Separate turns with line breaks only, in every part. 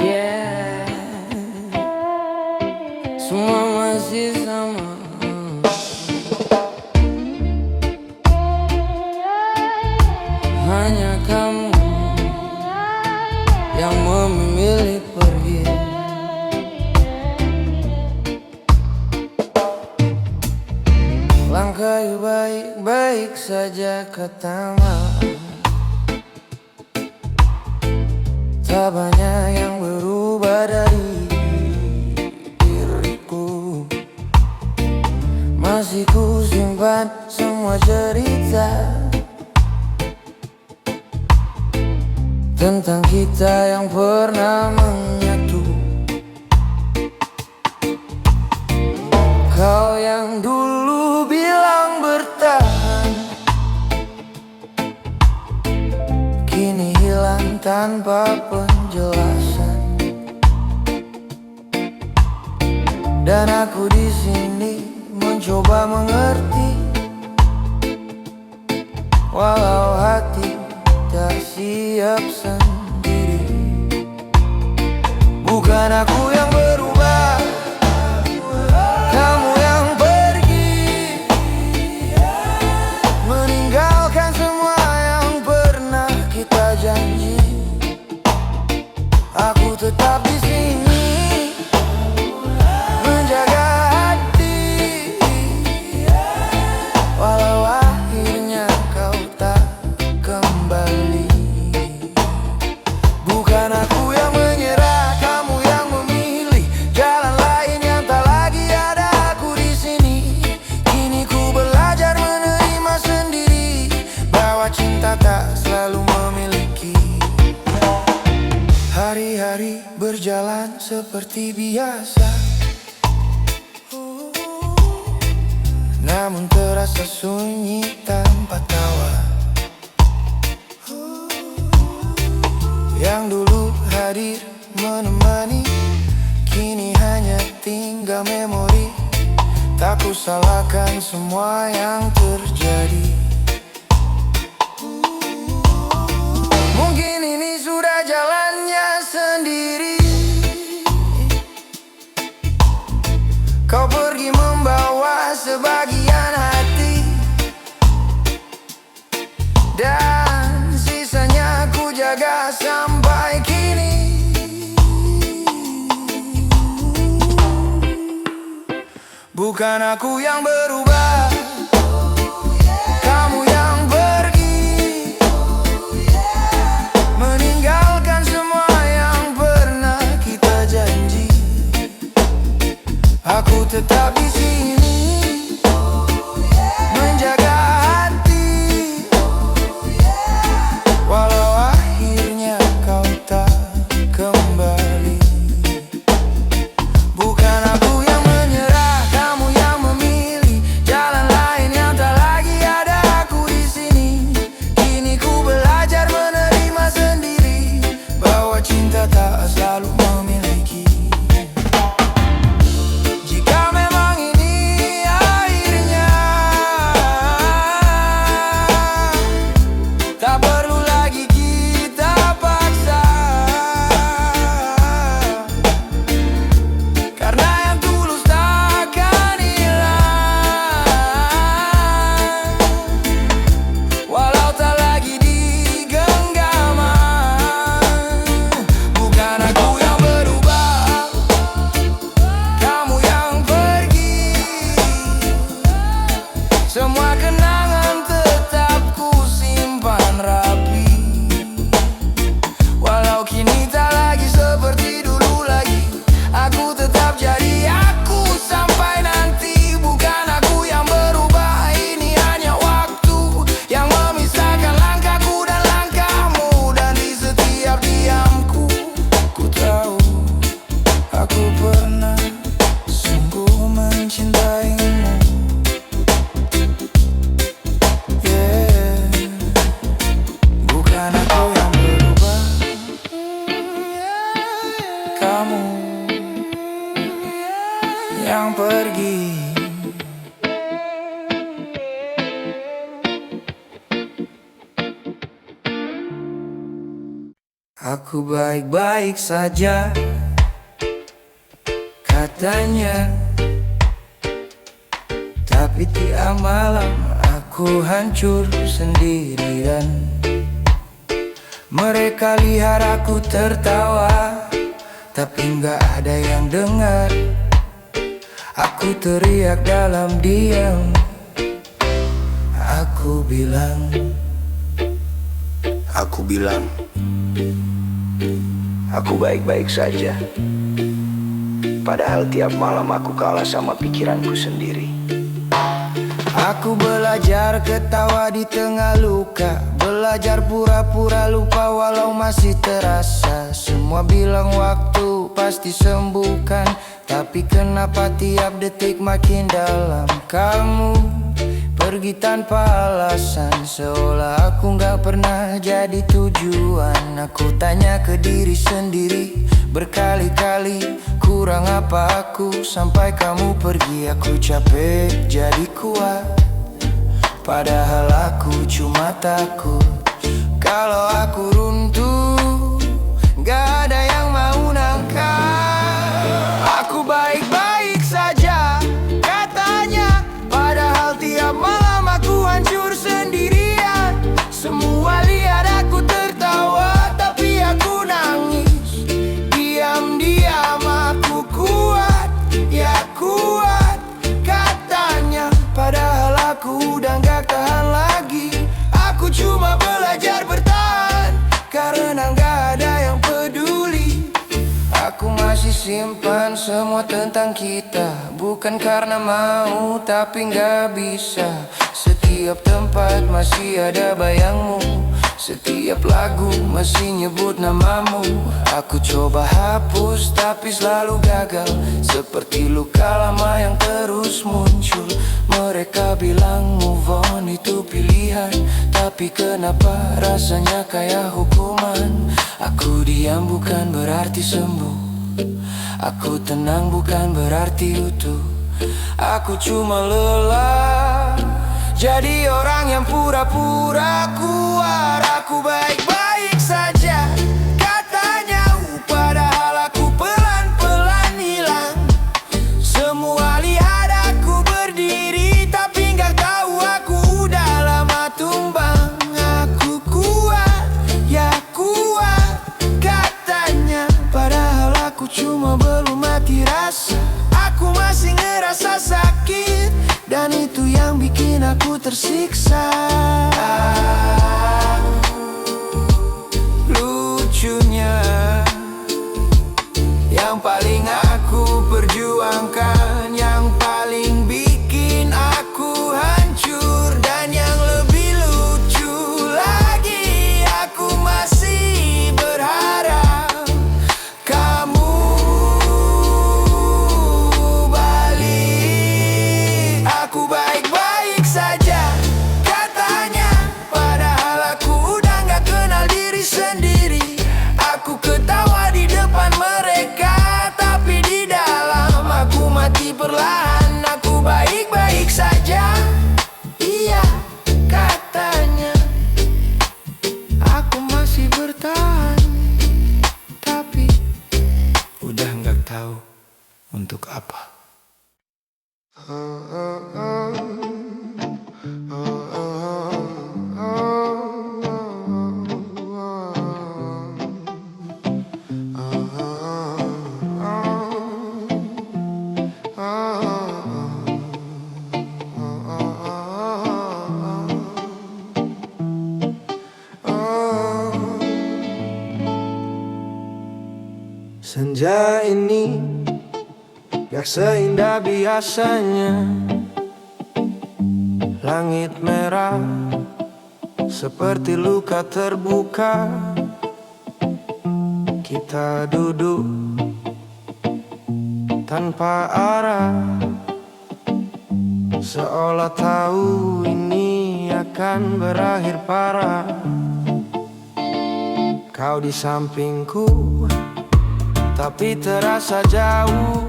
Yeah, semua masih sama. Hanya kamu yang memilih pergi. Langkah baik-baik saja katamu. Tak banyak yang berubah dari diriku. Masih ku simpan semua cerita tentang kita yang pernah menyatu. Kau yang dulu bilang bertahan, kini hilang tanpa penjelasan. Dan aku di sini mencoba mengerti, walau hati tak siap sendiri. Bukan aku yang berubah, kamu yang pergi, meninggalkan semua yang pernah kita janji. Aku tetap di sini menjaga hati, walau akhirnya kau tak kembali. Bukan aku yang menyerah, kamu yang memilih jalan lain yang tak lagi ada aku di sini. Kini ku belajar menerima sendiri bahwa cinta tak selalu memiliki. Hari-hari berjalan seperti biasa, namun terasa sunyi tanpa tawa. Yang dulu hadir menemani, kini hanya tinggal memori. Tak ku salahkan semua yang terjadi. Mungkin ini sudah jalannya sendiri. Kau pergi membawa sebagian hati, dan sisanya ku jaga sampai kini. Bukan aku yang berubah, kamu yang pergi, meninggalkan semua yang pernah kita janji. Aku tetap di sini menjaga hati, walau akhirnya kau tak kembali. Bukan aku yang menyerah, kamu yang memilih Aku baik-baik saja, katanya. Tapi tiap malam aku hancur sendirian. Mereka lihat aku tertawa, tapi nggak ada yang dengar. Aku teriak dalam diam. Aku bilang, aku baik-baik saja. Padahal tiap malam aku kalah sama pikiranku sendiri. Aku belajar ketawa di tengah luka, belajar pura-pura lupa walau masih terasa. Semua bilang waktu pasti sembuhkan, tapi kenapa tiap detik makin dalam? Kamu pergi tanpa alasan, seolah aku gak pernah jadi tujuan. Aku tanya ke diri sendiri berkali-kali, kurang apa aku sampai kamu pergi. Aku capek jadi kuat, padahal aku cuma takut kalau aku runtuh, gak ada yang mau nangkap. Aku baik-baik saja, katanya. Padahal tiap malam aku hancur sendirian. Semua lihat aku tertawa, tapi aku nangis. Diam-diam aku kuat, ya kuat, katanya. Padahal aku udah gak tahan lagi. Aku cuma belajar bertahan, karena gak ada yang peduli. Aku masih simpan semua tentang kita, bukan karena mau tapi gak bisa. Setiap tempat masih ada bayangmu, setiap lagu masih nyebut namamu. Aku coba hapus tapi selalu gagal, seperti luka lama yang terus muncul. Mereka bilang move on itu pilihan, tapi kenapa rasanya kayak hukuman? Aku diam bukan berarti sembuh, aku tenang bukan berarti utuh. Aku cuma lelah jadi orang yang pura-pura kuat. Aku baik-baik saja, katanya. Padahal aku pelan-pelan hilang. Semua lihat aku berdiri, tapi gak tahu aku udah lama tumbang. Aku kuat, ya kuat, katanya. Padahal aku cuma belum mati rasa. Aku masih ngerasa sakit, dan itu yang bikin aku tersiksa. Lucunya, yang paling aku perjuangkan, yang paling bikin aku hancur. Dan yang lebih lucu lagi, aku masih berharap kamu balik. Aku baik-baik saja, katanya. Padahal aku udah gak kenal diri sendiri. Aku ketawa di depan mereka, tapi di dalam aku mati perlahan. Aku baik-baik saja, iya, katanya. Aku masih bertahan, tapi udah gak tahu untuk apa. Senja ini gak seindah biasanya. Langit merah seperti luka terbuka. Kita duduk tanpa arah, seolah tahu ini akan berakhir parah. Kau di sampingku, tapi terasa jauh,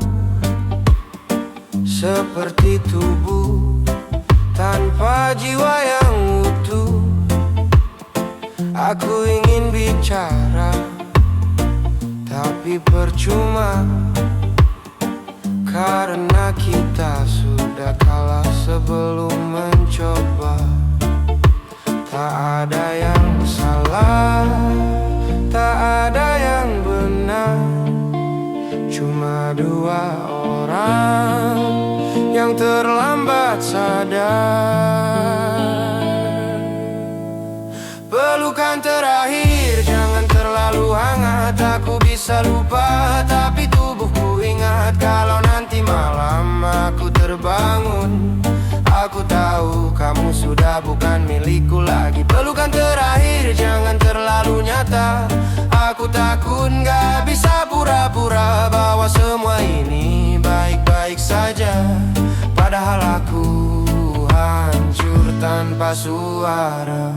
seperti tubuh tanpa jiwa yang utuh. Aku ingin bicara, tapi percuma, karena kita sudah kalah sebelum mencoba. Tak ada yang salah, tak ada yang benar, cuma dua orang yang terlambat sadar. Pelukan terakhir, jangan terlalu hangat. Aku bisa lupa, tapi tubuhku ingat. Kalau nanti malam aku terbangun, aku tahu kamu sudah bukan milikku lagi. Pelukan terakhir, jangan terlalu nyata. Aku takut gak bisa pura-pura bahwa semua ini baik-baik saja, padahal aku hancur tanpa suara.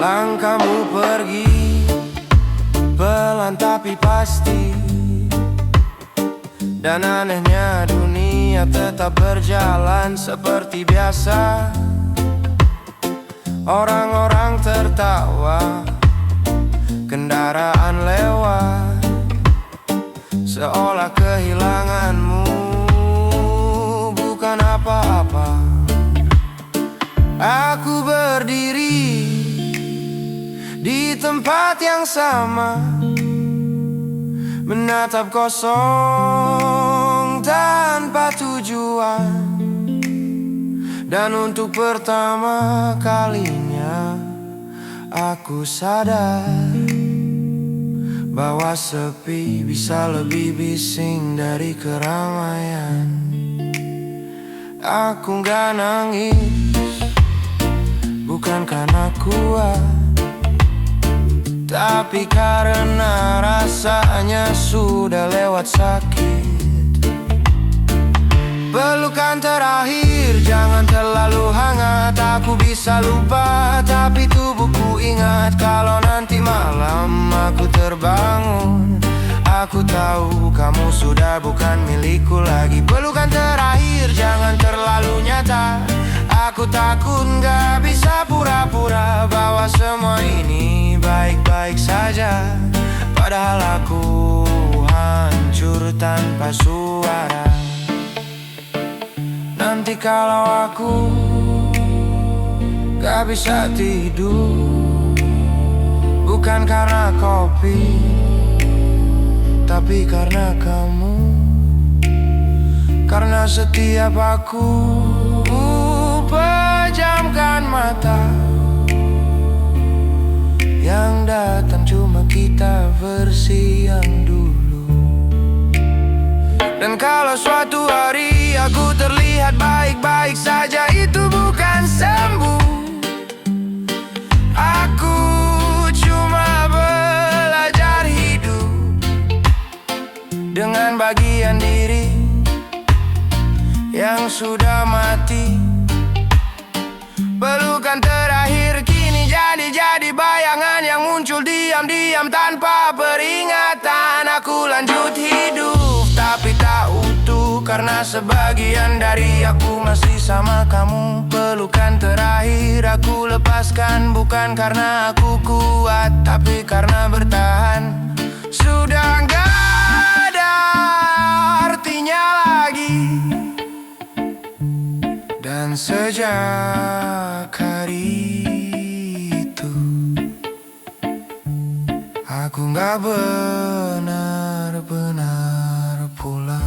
Langkahmu pergi pelan tapi pasti, dan anehnya dunia tetap berjalan seperti biasa. Orang-orang tertawa, kendaraan lewat, seolah kehilanganmu bukan apa-apa. Aku berdiri di tempat yang sama, menatap kosong tanpa tujuan. Dan untuk pertama kalinya aku sadar bahwa sepi bisa lebih bising dari keramaian. Aku gak nangis, bukan karena kuat, tapi karena rasanya sudah lewat sakit. Pelukan terakhir, jangan terlalu hangat. Aku bisa lupa, tapi tubuhku ingat. Kalau nanti malam aku terbangun, aku tahu kamu sudah bukan milikku lagi. Pelukan terakhir, jangan terlalu nyata. Aku takut gak bisa pura-pura bahwa semua ini baik-baik saja, padahal aku hancur tanpa suara. Nanti kalau aku gak bisa tidur, bukan karena kopi, tapi karena kamu. Karena setiap aku pejamkan mata, yang datang cuma kita versi yang dulu. Dan kalau suatu hari aku terlihat baik-baik saja, itu bukan sembuh. Aku cuma belajar hidup dengan bagian diri yang sudah mati. Pelukan terakhir kini jadi bayangan yang muncul diam-diam tanpa peringatan. Aku lanjut hidup tapi tak utuh, karena sebagian dari aku masih sama kamu. Pelukan terakhir aku lepaskan, bukan karena aku kuat, tapi karena bertahan sudah gak ada artinya lagi. Dan sejak hari itu aku gak benar-benar pulang.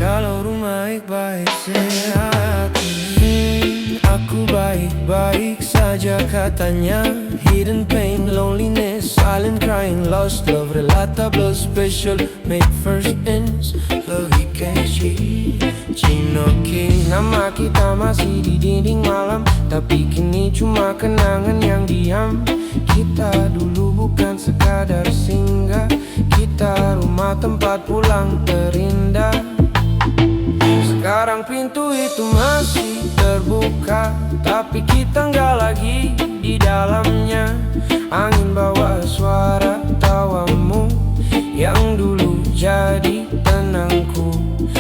Kalau rumah baik-baik sehat, aku baik-baik saja katanya. Hidden pain, loneliness, silent crying, lost love, relatable, special, made first ends. Lebih catchy, Chinoki. Nama kita masih di dinding malam, tapi kini cuma kenangan yang diam. Kita dulu bukan sekadar singgah, kita rumah tempat pulang terindah. Sekarang pintu itu masih terbuka, tapi kita nggak lagi di dalamnya. Angin bawa suara tawamu yang dulu jadi tenangku,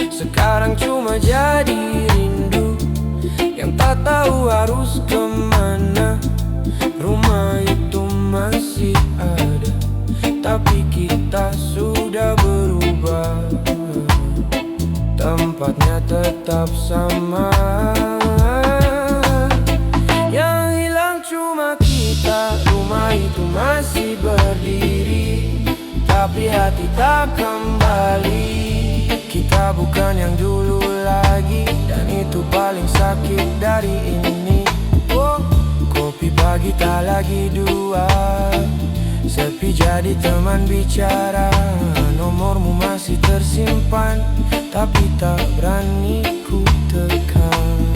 sekarang cuma jadi rindu yang tak tahu harus kemana. Rumah itu masih ada, tapi kita sudah berubah. Tempatnya tetap sama, yang hilang cuma kita. Rumah itu masih berdiri, tapi hati tak kembali. Kita bukan yang dulu lagi, dan itu paling sakit dari ini. Kopi pagi tak lagi dua, sepi jadi teman bicara. Nomormu masih tersimpan, tapi tak berani ku tekan.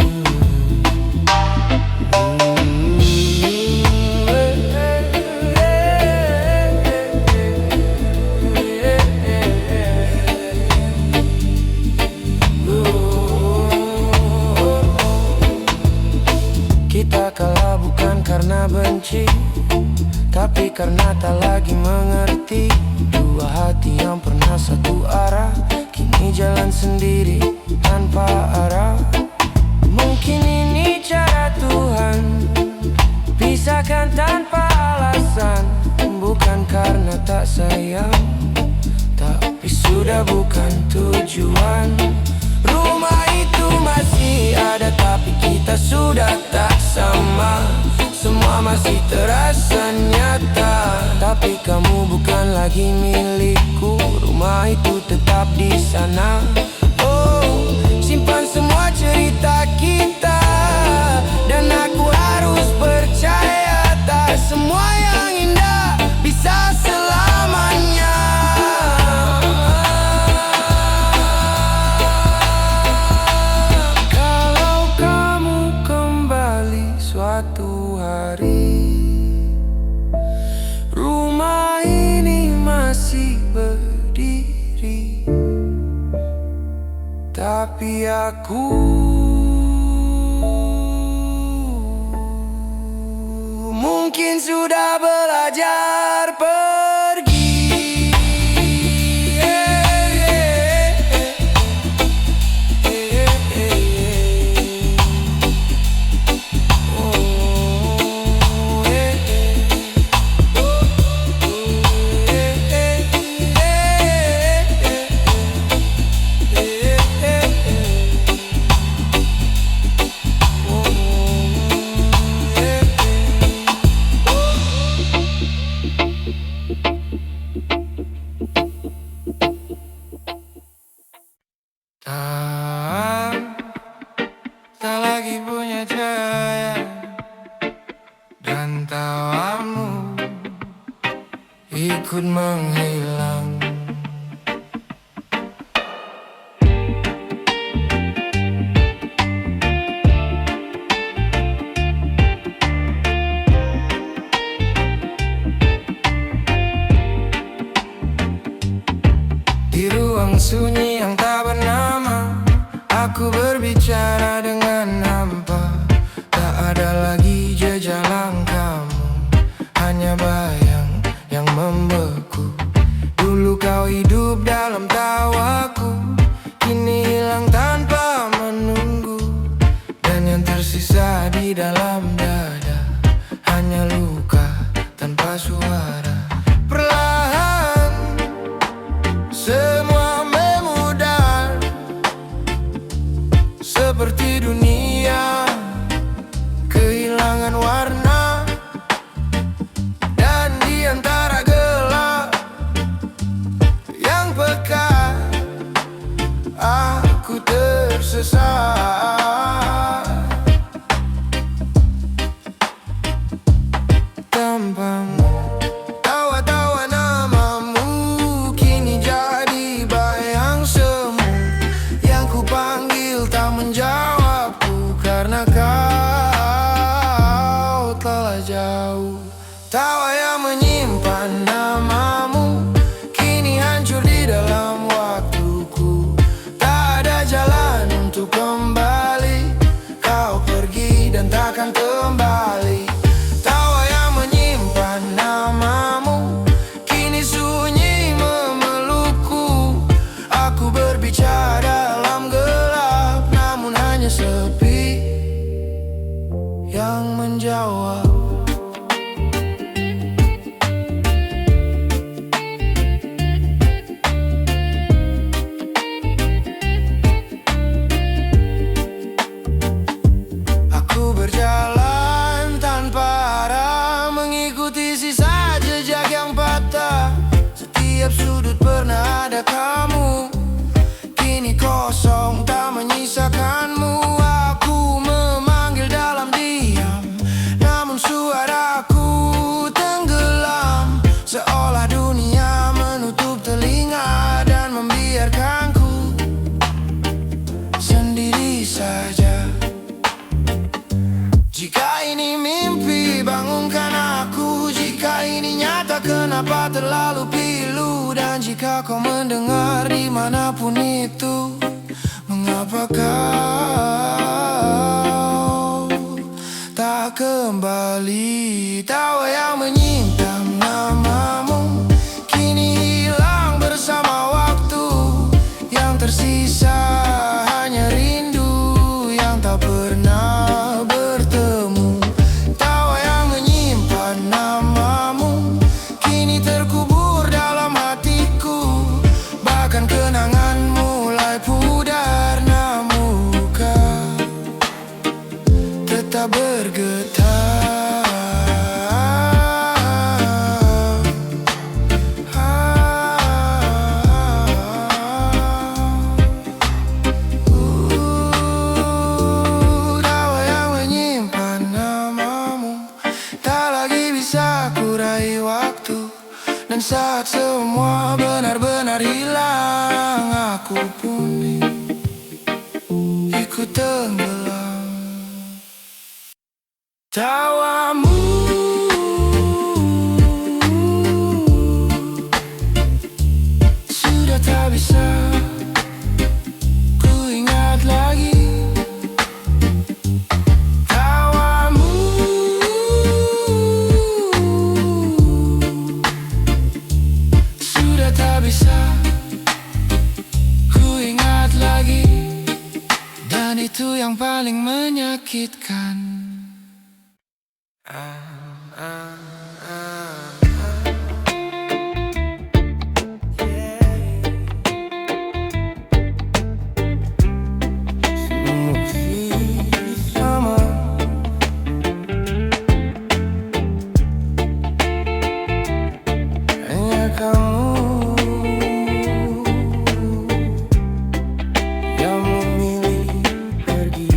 Kita kalah bukan karena benci, tapi karena tak lagi mengerti. Dua hati yang pernah satu arah, kini jalan sendiri tanpa arah. Mungkin ini cara Tuhan, pisahkan tanpa alasan. Bukan karena tak sayang, tapi sudah bukan tujuan. Rumah itu masih ada, tapi kita sudah tak sama. Semua masih terasa nyata, tapi kamu bukan lagi milikku. Rumah itu tetap di sana. Oh, simpan semua cerita kita, dan aku harus percaya tak semua yang indah bisa selamanya. Kalau kamu kembali suatu hari, rumah ini masih berdiri, tapi aku mungkin sudah belajar pergi. Tak lagi punya cahaya, dan tawamu ikut menghilang. Di ruang sunyi yang tak bernama, aku berbicara dengan hampa. Tak ada lagi jejak langkahmu, hanya bayang yang membeku. Dulu kau hidup dalam tawaku, kini hilang tanpa menunggu. Dan yang tersisa di dalam dada hanya luka tanpa suara. Perlahan semua memudar, seperti dunia kehilangan warna. Dan di antara gelap yang pekat, aku tersesat. Tanpamu, tawa-tawa namamu kini jadi bayang semu. Yang ku panggil tak menjawabku, karena kau telah jauh. Tawa yang menyimpan namamu kini hancur di dalam waktuku. Tak ada jalan untuk Kenapa terlalu pilu? Dan jika kau mendengar dimanapun itu, mengapa kau tak kembali? Tawa yang menyintam namamu kini hilang bersama waktu. Yang tersisa hanya rindu yang tak pernah bertemu. Tawa yang menyimpan namamu kini terkubur dalam hatiku. Bahkan kenangan mulai pudar, namun kau tetap bergetar. Tawa yang menyimpan namamu tak lagi bisa kurai waktu. Dan saat semua benar-benar hilang, aku pun ikut tenggelam. Tawamu sudah tak bisa ku ingat lagi. Tawamu sudah tak bisa ku ingat lagi. Dan itu yang paling menyakitkan. Sama hanya kamu yang memilih pergi.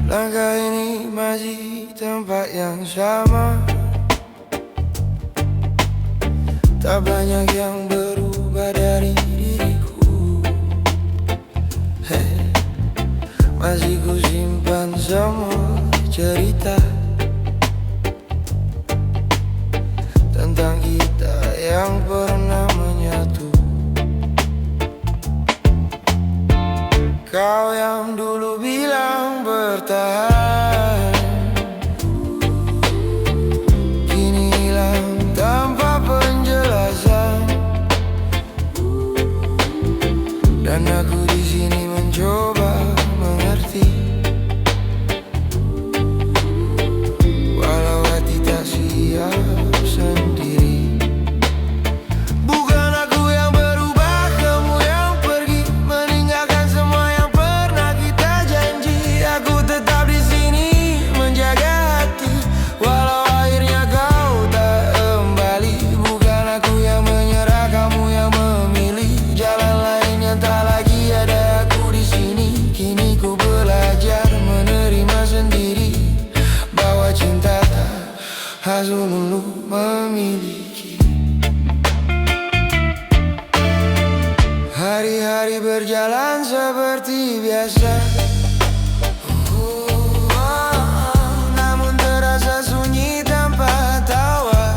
Langkah ini masih tempat yang sama. Tak banyak yang berubah dari diriku. Masih ku simpan semua cerita tentang kita yang pernah menyatu. Kau yang dulu bilang bertahan kini hilang tanpa penjelasan. Dan aku di sini mencoba mengerti, walau hati tak siap sendiri. Bukan aku yang berubah, kamu yang pergi, meninggalkan semua yang pernah kita janji. Aku tetap di sini menjaga hati, walau akhirnya kau tak kembali. Bukan aku yang menyerah, kamu yang memilih jalan lain yang tak lagi ada aku di sini. Kini ku belajar menerima sendiri bahwa cinta tak harus melulu memiliki. Hari-hari berjalan seperti biasa, namun terasa sunyi tanpa tawa.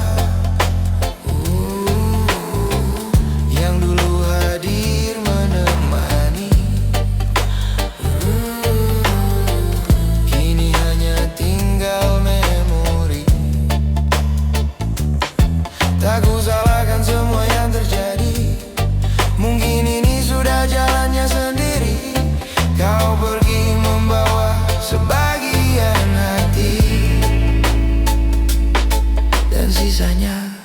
Yang dulu hadir menemani, kini hanya tinggal memori. Tak ku salahkan semua yang terjadi, mungkin ini sudah jalannya sendiri. Kau pergi membawa sebagian hati, dan sisanya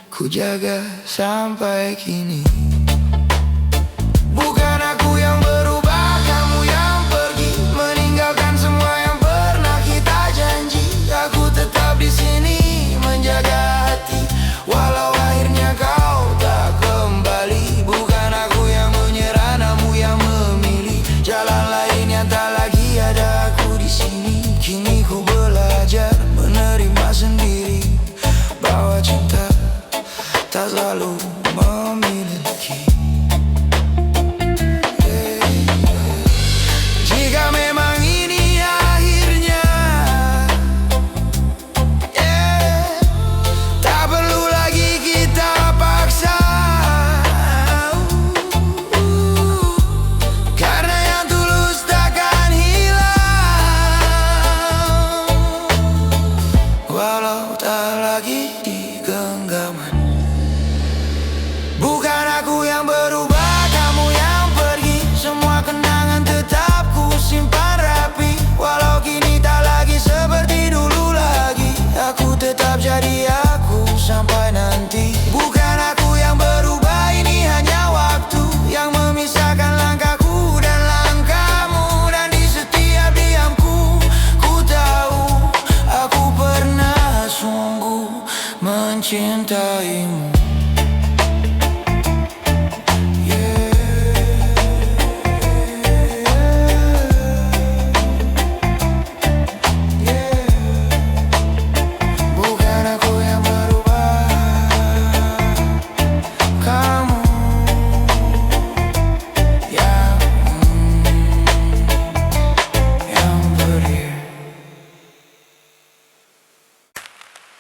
ku jaga sampai kini. Bukan aku yang berubah, kamu yang pergi, meninggalkan semua yang pernah kita janji. Aku tetap di sini menjaga hati, walau akhirnya kau tak kembali. Bukan aku yang menyerah, namun yang memilih jalan lain yang tak lagi ada aku di sini. Kini ku belajar menerima sendiri bahwa cinta tak selalu memiliki. menjadi aku sampai nanti. Bukan aku yang berubah, ini hanya waktu yang memisahkan langkahku dan langkahmu. Dan di setiap diamku, ku tahu aku pernah sungguh mencintaimu.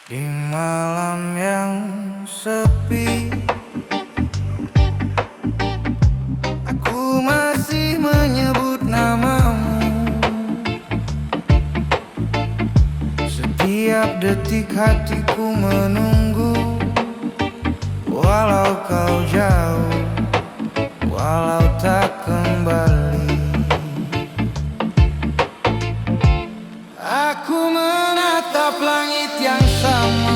Di malam yang sepi, aku masih menyebut namamu. Setiap detik hatiku menunggu, walau kau jauh, walau tak kembali. Aku menatap langit yang sama,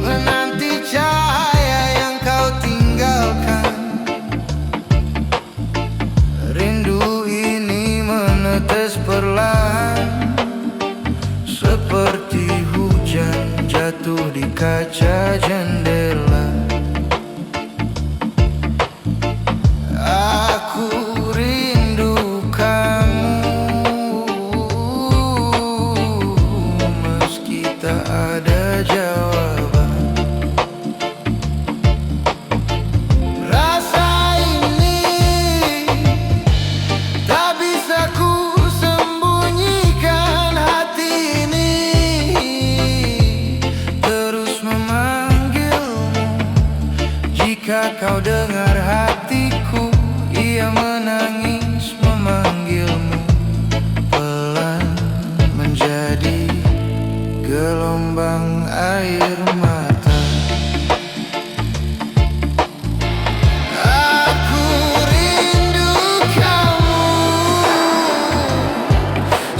menanti cahaya yang kau tinggalkan. Rindu ini menetes perlahan, seperti hujan jatuh di kaca jendela. Aku rindu tak ada jawaban. Rasa ini tak bisa ku sembunyikan. Hati ini terus memanggilmu. Jika kau dengar hatiku, ia menangis memanggilmu. Pelan menjadi gelombang air mata. Aku rindu kamu.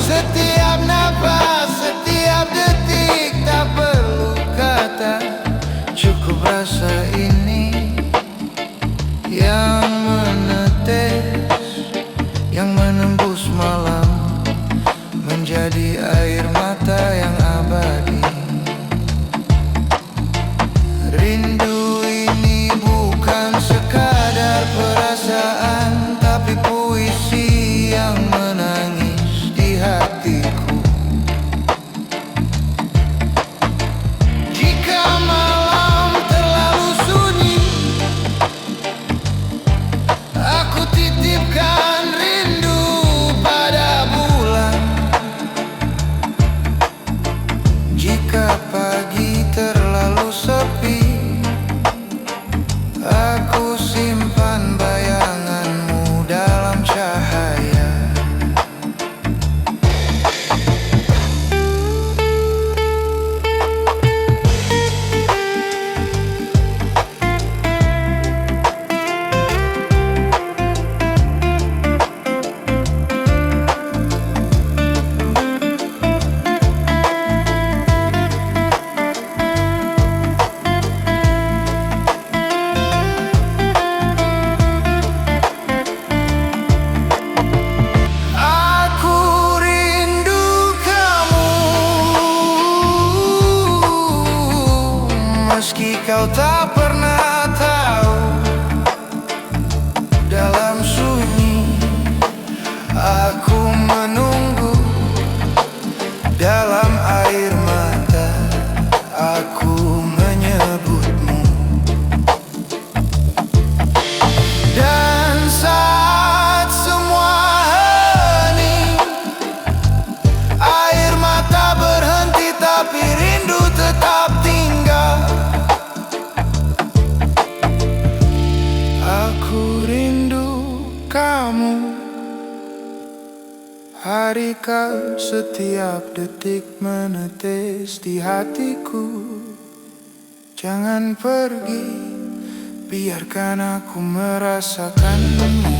Setiap napas, setiap detik, tak perlu kata, cukup rasa ini yang menetes, yang menembus malam, menjadi air mata yang abadi. Rindu ini bukan sekadar perasaan, tapi puisi yang menangis di hatiku. Jika malam terlalu sunyi, aku titipkan rindu pada bulan. Jika pagi terlalu sepi, aku simpan bayanganmu dalam cahaya. Meski kau tak pernah tahu, dalam sunyi aku menunggu. Dalam air mata aku menyebutmu. Dan saat semua hening, air mata berhenti tapi rindu tetap tinggal. Aku rindu kamu. Haruskah setiap detik menetes di hatiku? Jangan pergi, biarkan aku merasakanmu.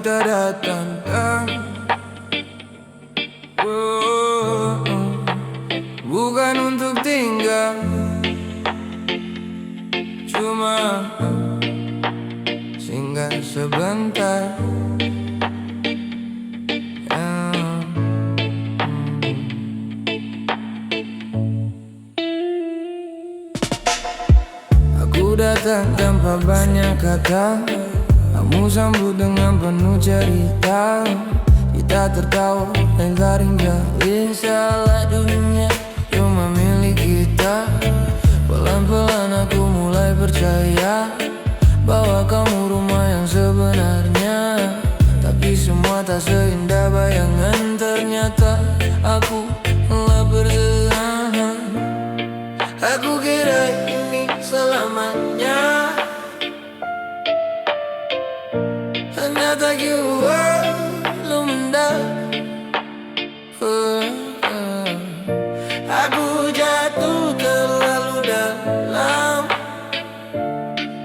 kita datang. Bukan untuk tinggal, cuma singgah sebentar. Aku datang tanpa banyak kata, kamu sambut dengan penuh cerita. Kita tertawa dan garing jalin, salah dunia cuma milik kita. Pelan-pelan aku mulai percaya bahwa kamu rumah yang sebenarnya. Tapi semua tak seindah bayangan, ternyata aku telah bersalahan. Aku kira ini selamanya, ternyata kita belum aku jatuh terlalu dalam.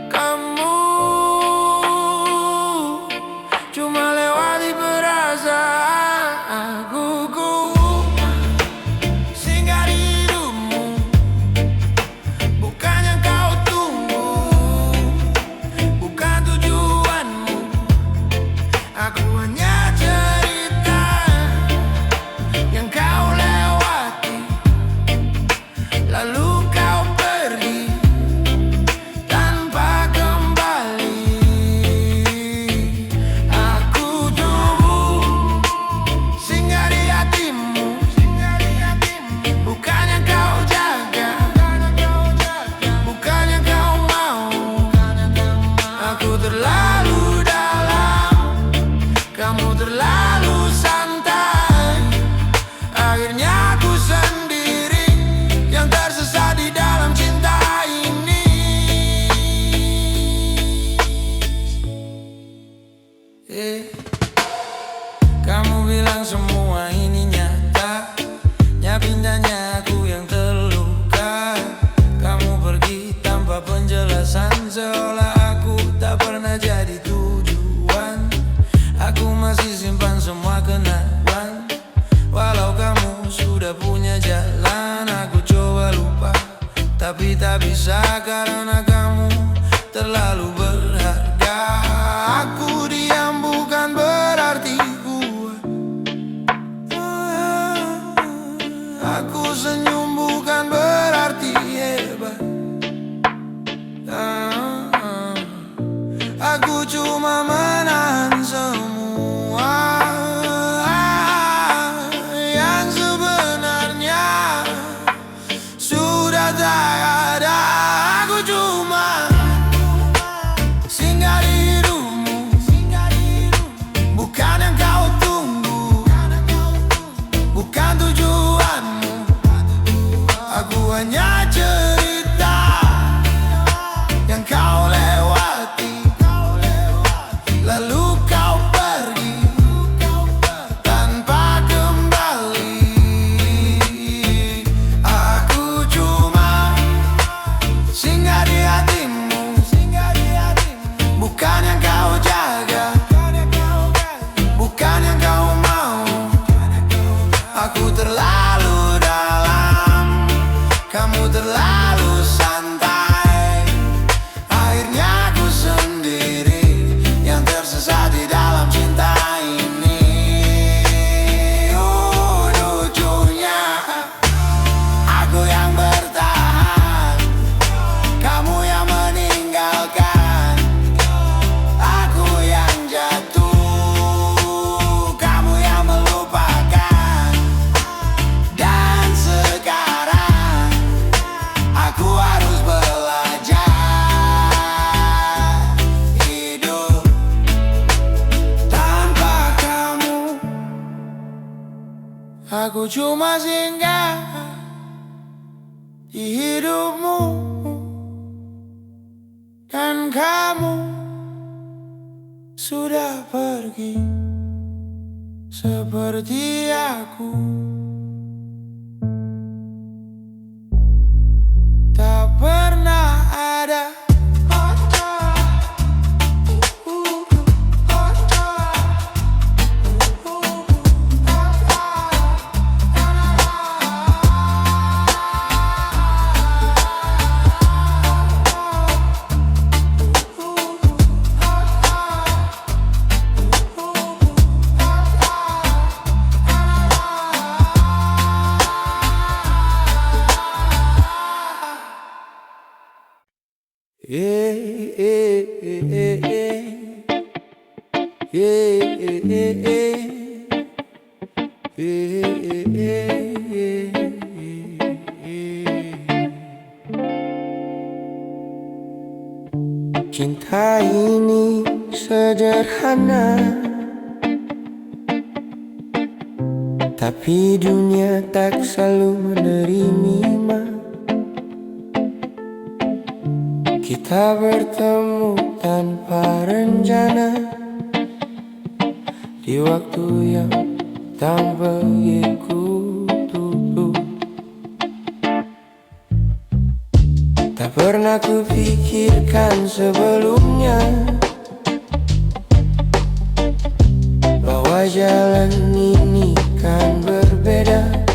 Kamu cuma lewati perasaan aku. Singgah di hidupmu, bukan yang kau tunggu, bukan tujuanmu. Aku hanya cerita yang kau lewati, lalu kau pergi tanpa kembali. Aku tumbuh singgah di hatimu, bukan yang kau jaga, bukan yang kau mau. Aku terlalu dalam, kamu terlalu santai. Akhirnya aku sendiri yang tersesat di dalam cinta ini. Kamu bilang semua ini nyata, nyapindahnya aku yang terluka. Kamu pergi tanpa penjelasan, seolah aku tak pernah jadi tujuan. Aku masih simpan semua kenangan, walau kamu sudah punya jalan. Aku coba lupa, tapi tak bisa karena kamu terlalu berharga. Aku diam bukan berarti kuat, aku senyum bukan berarti hebat. Aku cuma menahan semua yang sebenarnya sudah tak ada. Aku cuma singgah di hidupmu, bukan yang kau tunggu, bukan tujuanmu. Aku hanya cerita yang kau lewati, lalu kau pergi tanpa kembali. Aku cuma singgah di hatimu, bukan yang kau jaga, bukan yang kau mau. Aku terlalu dalam, kamu terlalu santai. Akhirnya aku sendiri yang tersesat di dalam cinta ini. Lucunya aku yang bertahan, kamu yang meninggalkan. Aku yang jatuh, kamu yang melupakan. Dan sekarang aku harus belajar hidup tanpa kamu. Aku cuma singgah di hidupmu, dan kamu sudah pergi seperti aku. Tak pernah ada Yeah, yeah, yeah, yeah. Yeah, yeah, yeah, yeah. Yeah, yeah, yeah. Cinta ini sederhana, tapi dunia tak selalu menerima. Kita bertemu tanpa rencana di waktu yang tak begitu dulu. Tak pernah kupikirkan sebelumnya bahwa jalan ini kan berbeda.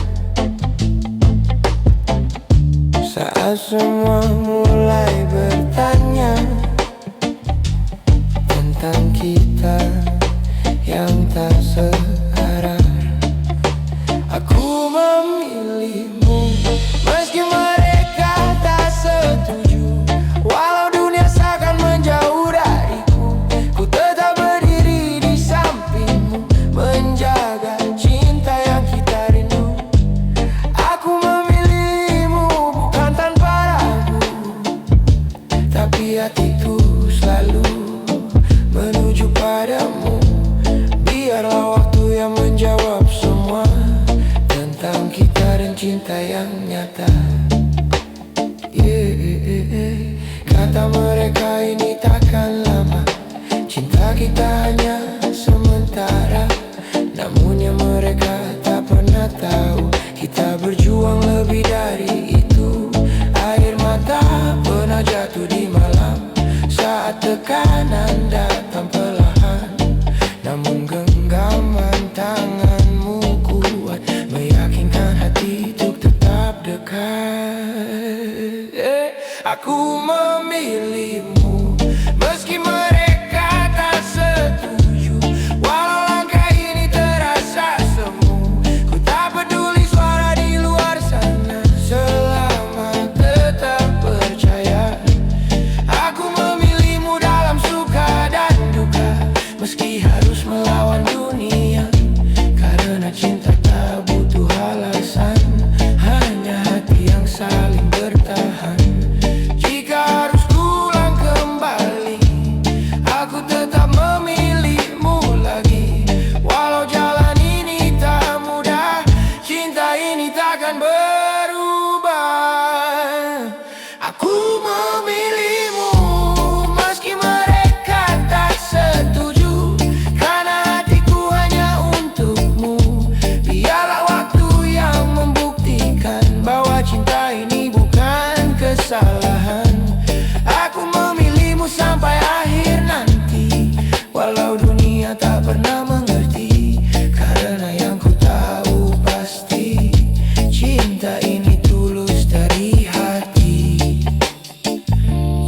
Saat semua mulai bertanya tentang kita yang tak searah, aku memilihmu meski mereka tak setuju. Walau dunia seakan menjauh dariku, ku tetap berdiri di sampingmu, menjaga cinta yang kita rindu. Aku memilihmu bukan tanpa ragu, tapi hatiku selalu menuju padamu. Biarlah waktu yang menjawab semua tentang kita dan cinta yang nyata. Yeah. Kata mereka ini takkan lama, cinta kita hanya sementara. Namun yang mereka tak pernah tahu, kita berjuang lebih dari itu. Air mata pernah jatuh di malam saat tekanan datang perlahan. Namun genggaman tanganmu kuat, meyakinkan hati untuk tetap dekat. Aku memilihmu meski mereka tak setuju. Walau langkah ini terasa semu, ku tak peduli suara di luar sana, selama tetap percaya. Aku memilihmu dalam suka dan duka, meski harus melawan dunia. Karena cinta tak butuh alasan, hanya hati yang saling bertahan. Jika harus pulang kembali, aku tetap memilihmu lagi. Walau jalan ini tak mudah, cinta ini takkan berubah. Aku memilihmu meski mereka tak setuju, karena hatiku hanya untukmu. Biarlah waktu yang membuktikan bahwa cinta ini bukan kesalahan. Aku memilihmu sampai akhir nanti, walau dunia tak pernah mengerti. Karena yang ku tahu pasti, cinta ini tulus dari hati.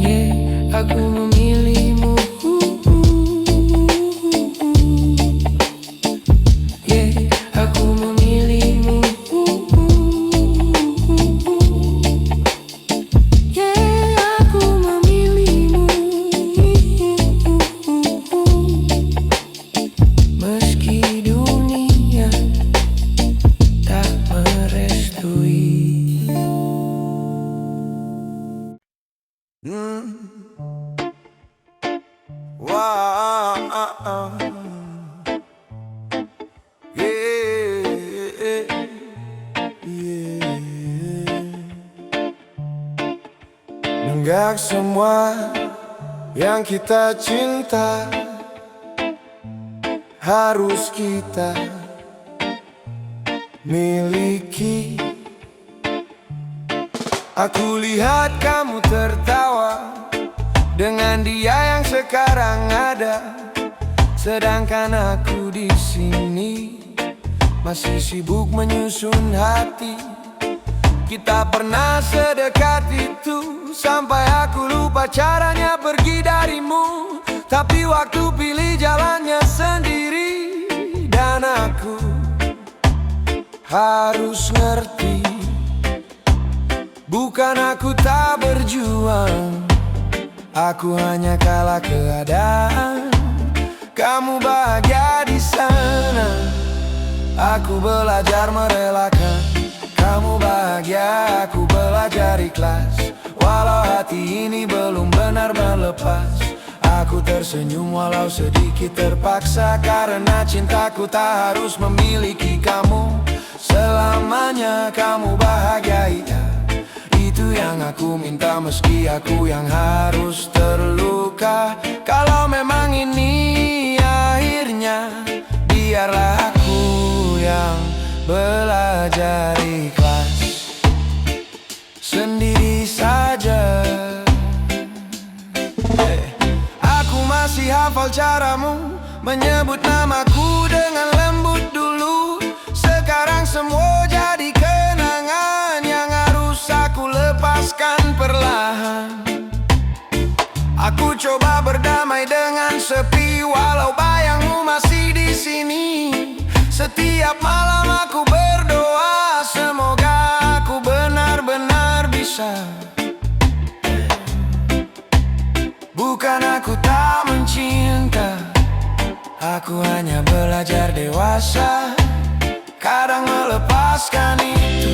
Yeah, aku memilihmu. Yeah, aku memilihmu. Yeah, aku memilihmu. Meski dunia tak merestui. Wow, yeah, yeah. Nenggak semua yang kita cinta harus kita miliki. Aku lihat kamu tertawa dengan dia yang sekarang ada, sedangkan aku di sini masih sibuk menyusun hati. Kita pernah sedekat itu sampai aku lupa caranya pergi darimu. Tapi waktu pilih jalannya sendiri, dan aku harus ngerti, bukan aku tak berjuang, Aku hanya kalah keadaan. Kamu bahagia di sana, aku belajar merelakan. Kamu bahagia, aku belajar ikhlas. Walau hati ini belum benar melepas. Aku tersenyum walau sedikit terpaksa, karena cintaku tak harus memiliki kamu selamanya. Kamu bahagia, iya, itu yang aku minta, meski aku yang harus terluka. Kalau memang ini akhirnya, biarlah aku yang belajar ikhlas sendiri saja. Aku masih hafal caramu menyebut namaku dengan lembut dulu. Sekarang semua jadi kenangan yang harus aku lepaskan perlahan. Aku coba berdamai dengan sepi, walau bayangmu masih di sini. Setiap malam aku berdoa, semoga aku benar-benar bisa. Bukan aku tak mencinta, aku hanya belajar dewasa. Kadang melepaskan itu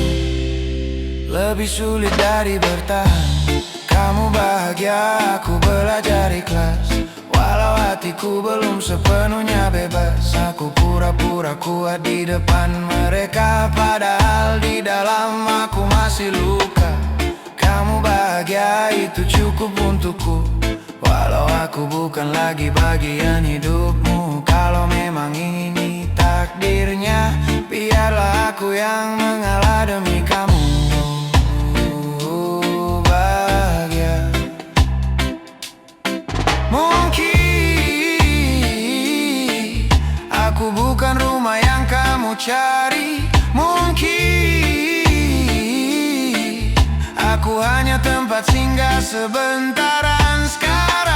lebih sulit dari bertahan. Kamu bahagia, aku belajar ikhlas. Walau hatiku belum sepenuhnya bebas, aku pura-pura kuat di depan mereka, padahal di dalam aku masih luka. Kamu bahagia, itu cukup untukku. Walau aku bukan lagi bagian hidupmu. Kalau memang ini takdirnya, biarlah aku yang mengalah demi kamu. Bahagia mungkin aku bukan rumah yang kamu cari. Mungkin aku hanya tempat singgah sebentaran. Sekarang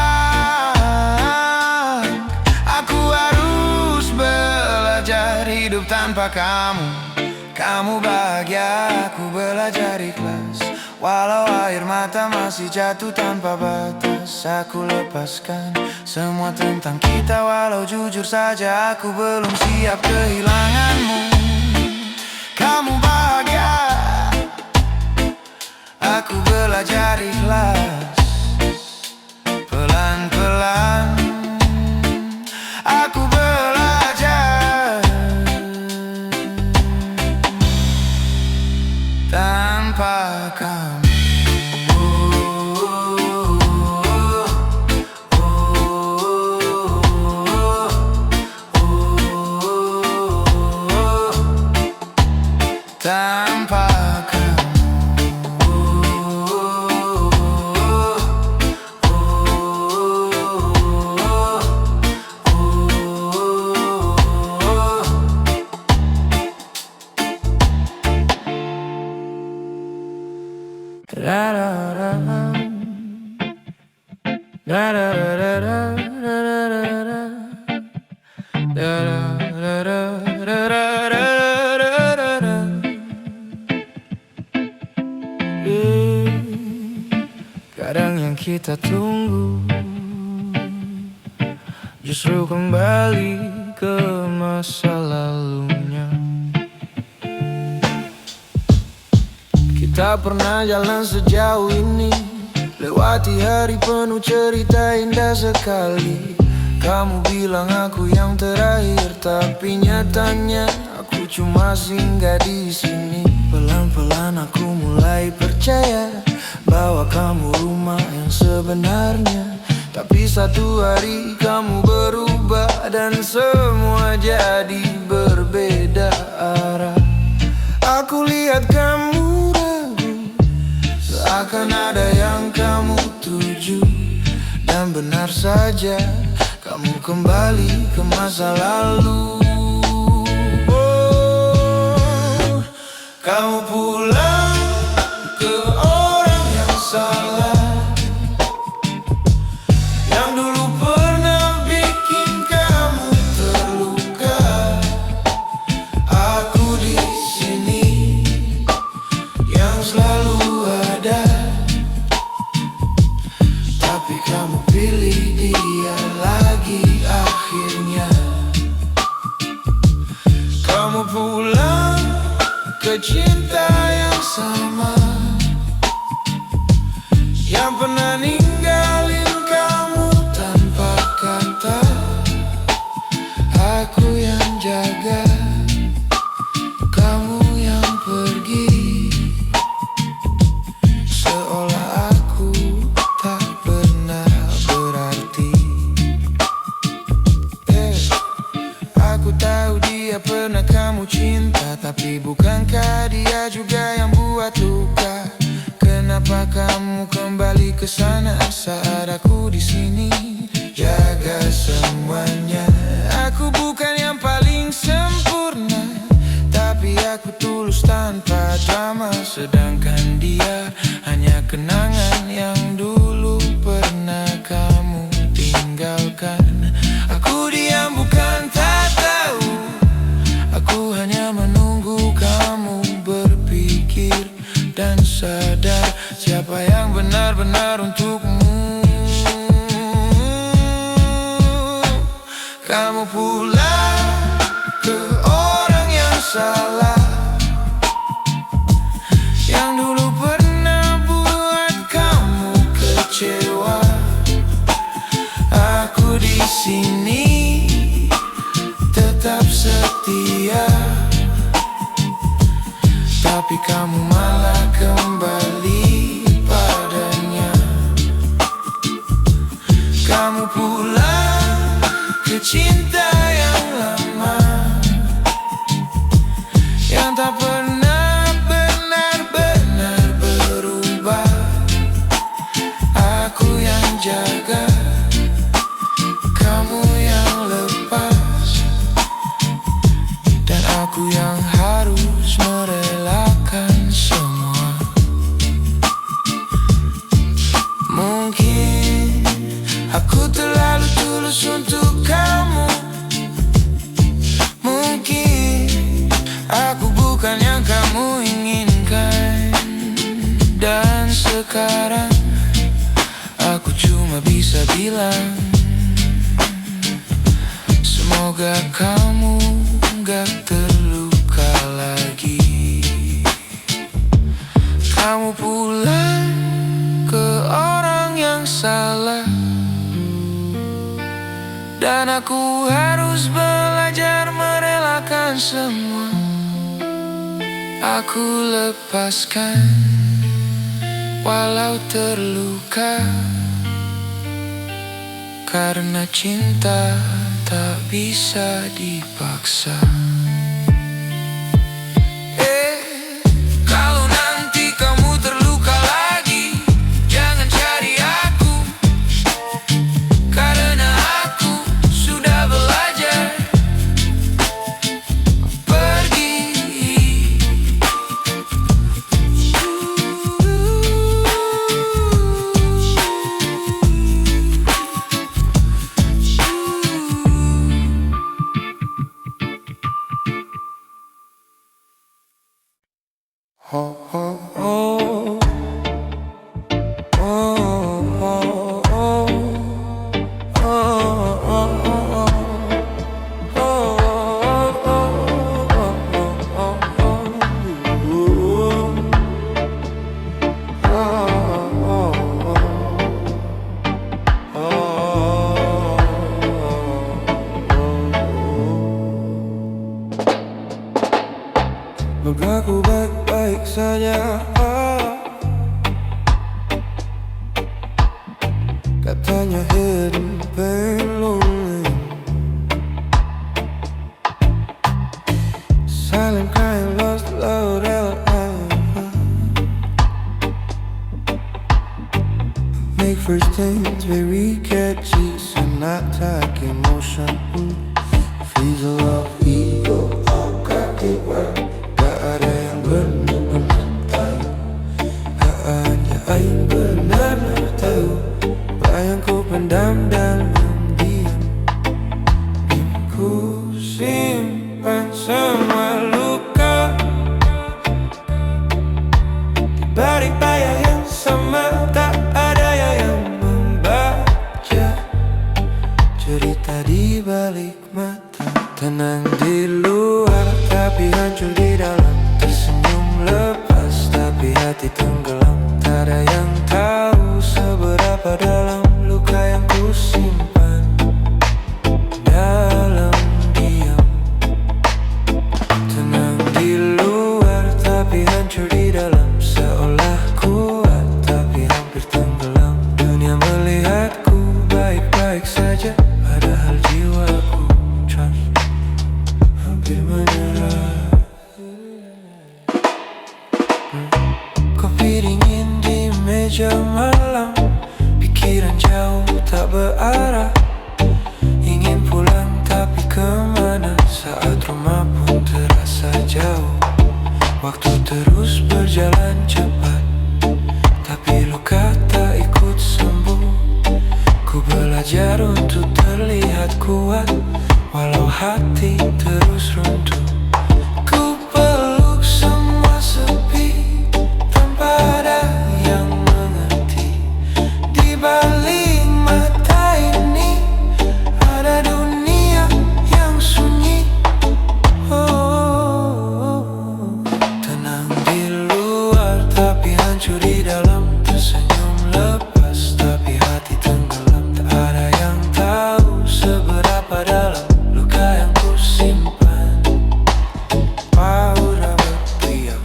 aku harus belajar hidup tanpa kamu. Kamu bahagia, aku belajar ikhlas. Walau air mata masih jatuh tanpa batas, aku lepaskan semua tentang kita. Walau jujur saja aku belum siap kehilanganmu. Kamu bahagia, aku belajar ikhlas. Pelan-pelan aku belajar tanpa kamu. Tanpa kadang yang kita tunggu justru kembali ke masa lalunya. Kita pernah jalan sejauh ini, lewati hari penuh cerita indah sekali. Kamu bilang aku yang terakhir, tapi nyatanya aku cuma singgah di sini. Pelan-pelan aku mulai percaya bahwa kamu rumah yang sebenarnya. Tapi satu hari kamu berubah dan semua jadi berbeda arah. Aku lihat kamu ragu, seakan ada yang kamu tuju. Dan benar saja, kamu kembali ke masa lalu. Oh, kamu pulang ke orang yang salah, yang dulu pernah bikin kamu terluka. Aku di sini yang selalu ada, tapi kamu ke cinta yang sama, yang pernah ninggalin kamu tanpa kata. Aku yang jaga, kamu yang pergi, seolah aku tak pernah berarti. Aku tahu dia pernah kamu cinta, tapi bukankah dia juga yang buat luka? Kenapa kamu kembali ke sana saat aku di sini jaga semuanya? Aku bukan yang paling sempurna, tapi aku tulus tanpa drama. Sedangkan dia hanya kenangan yang dulu pernah kamu tinggalkan. Aku diam bukan tak tahu, aku hanya menunggu kamu berpikir dan sadar siapa yang benar-benar untukmu. Kamu pulang ke orang yang salah, yang dulu pernah buat kamu kecewa. Aku di sini tetap setia, tapi kamu malah kembali padanya. Kamu pulang ke cinta yang lama, yang tak pernah benar-benar berubah. Aku yang jaga, kamu yang lepas, dan aku yang harus merelakan semua. Mungkin aku terlalu tulus untuk kamu, mungkin aku bukan yang kamu inginkan. Dan sekarang aku cuma bisa bilang, semoga kamu gak terluka lagi. Kamu pulang ke orang yang salah, dan aku harus belajar merelakan semua. Aku lepaskan walau terluka, karena cinta tak bisa dipaksa. Kalau nanti kamu terluka lagi, jangan cari aku, karena aku sudah belajar pergi. Oh, oh, oh. Oh, oh, oh. Oh, oh,
Berlaku baik-baik saja, katanya hidden pain lonely, silent crying lost love make first things very catchy, so not like emotion. Fizzle of ego, got it work. Gak ada yang benar-benar tahu, hanya yang benar-benar tahu. Bayang ku pendam dalam diam, ku simpan semua luka di balik bayar yang sama. Tak ada yang membaca cerita di balik mata. Tenang di luar tapi hancur di hati tenggelam. Tak ada yang tahu seberapa dalam luka yang ku simpan dalam diam. Tenang di luar tapi hancur di dalam, seolah kuat tapi hampir tenggelam. Dunia melihatku baik-baik saja, padahal jiwaku hampir menyerah. Kopi dingin di meja malam, pikiran jauh tak berarah. Ingin pulang tapi kemana, saat rumah pun terasa jauh. Waktu terus berjalan cepat, tapi luka tak ikut sembuh. Ku belajar untuk terlihat kuat, walau hati terus runtuh. Ku peluk semua sepi, tanpa ada yang mengerti. Di balik mata ini ada dunia yang sunyi. Tenang di luar tapi hancur di dalam. Tersenyum lepas tapi hati tenggelam. Tak ada yang tahu seberapa dalam luka yang ku simpan. Paura berdiam.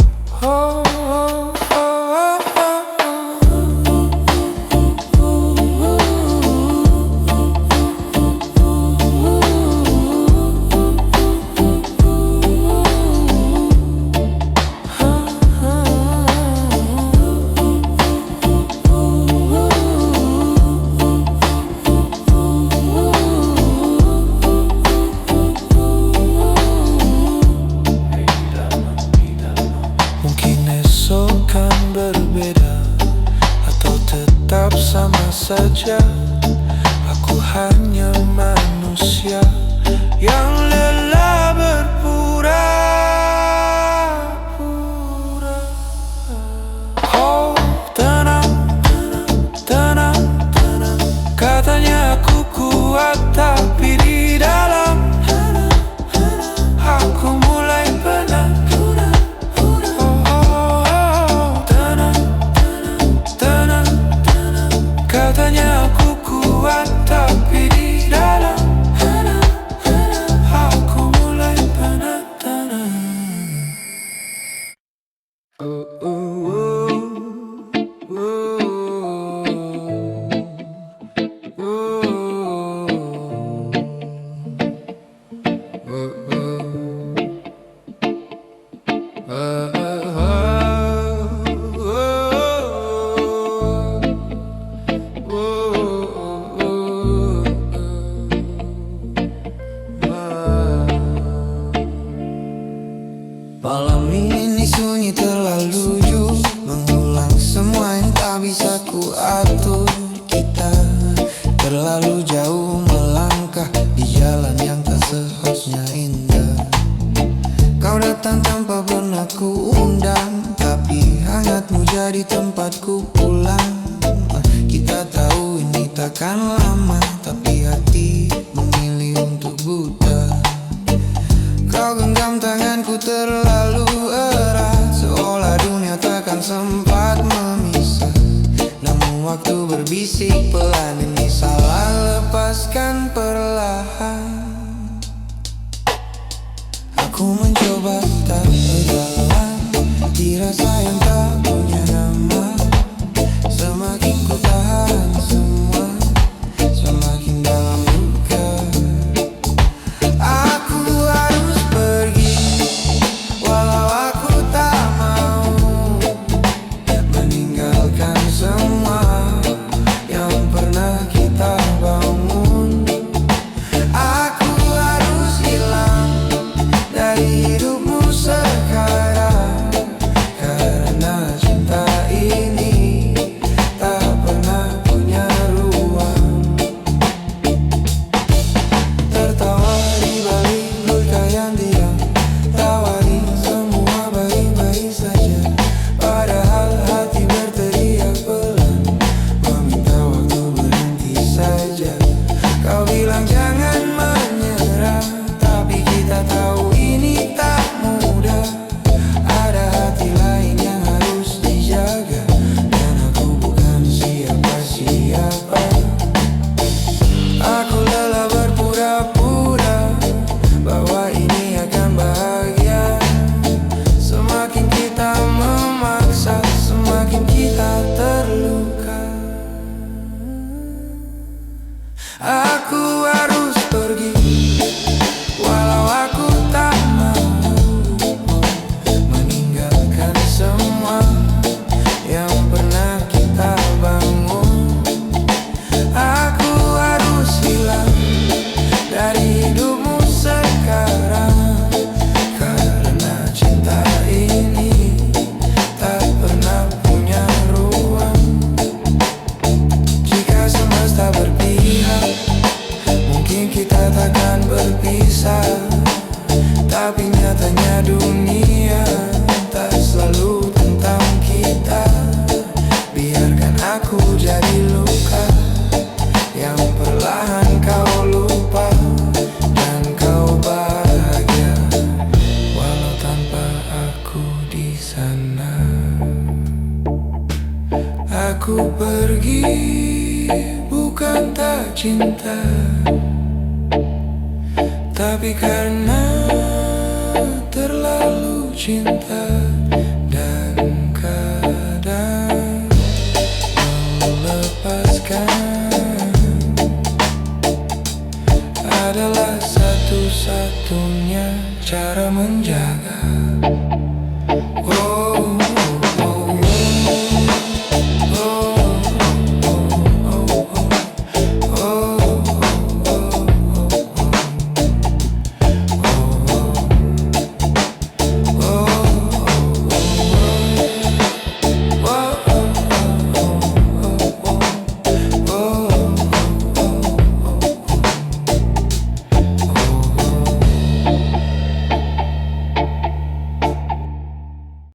Mungkin esok kan berbeda, atau tetap sama saja. Aku hanya manusia yang lelah berpura-pura. Oh, tenang, tenang, tenang. Katanya aku kuat tapi di dalam aku mulai penat. Katanya aku kuat tapi di dalam aku mulai penat.
Malam ini sunyi terlalu jauh, mengulang semua yang tak bisa ku atur. Kita terlalu jauh melangkah di jalan yang tak seharusnya indah. Kau datang tanpa pernah ku undang, tapi hangatmu jadi tempatku pulang. Kita tahu ini takkan lama, tapi hati memilih untuk buta. Kau genggam tanganku terlalu erat, seolah dunia takkan sempat memisah. Namun waktu berbisik pelan, ini salah, lepaskan perlahan. Aku mencoba tak berjalan di rasa yang tak punya nama. Semakin ku tahan semua, semakin dalam luka. Aku harus pergi, walau aku tak mau meninggalkan semua yang pernah kita bangun. Aku harus hilang dari hidupmu sekarang.
di sana. Aku pergi bukan tak cinta, tapi karena terlalu cinta. Dan kadang melepaskan adalah satu-satunya cara menjaga.